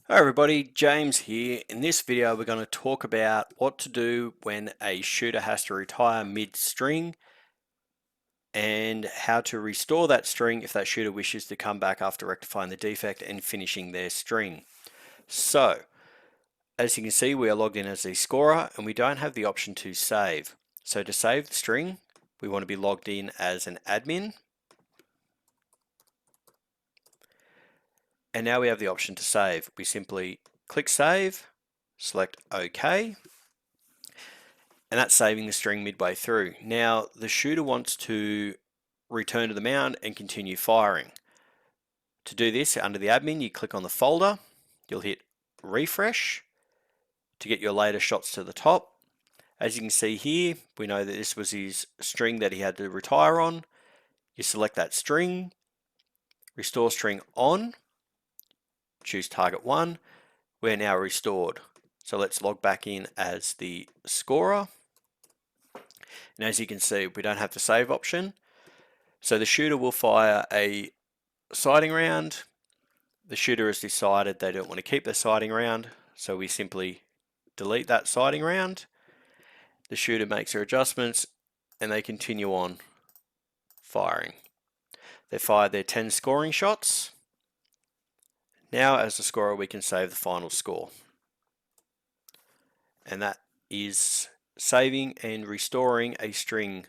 Hi everybody, James here. In this video we're going to talk about what to do when a shooter has to retire mid-string and how to restore that string if that shooter wishes to come back after rectifying the defect and finishing their string. So, as you can see, we are logged in as the scorer and we don't have the option to save. So to save the string, we want to be logged in as an admin. And now we have the option to save. We simply click save, select OK, and that's saving the string midway through. Now the shooter wants to return to the mound and continue firing. To do this, under the admin, you click on the folder, you'll hit refresh to get your latest shots to the top. As you can see here, we know that this was his string that he had to retire on. You select that string, restore string on, choose target 1. We're now restored. So let's log back in as the scorer. And as you can see, we don't have the save option. So the shooter will fire a sighting round. The shooter has decided they don't want to keep their sighting round, so we simply delete that sighting round. The shooter makes their adjustments and they continue on firing. They fired their 10 scoring shots. Now as the scorer we can save the final score. And that is saving and restoring a string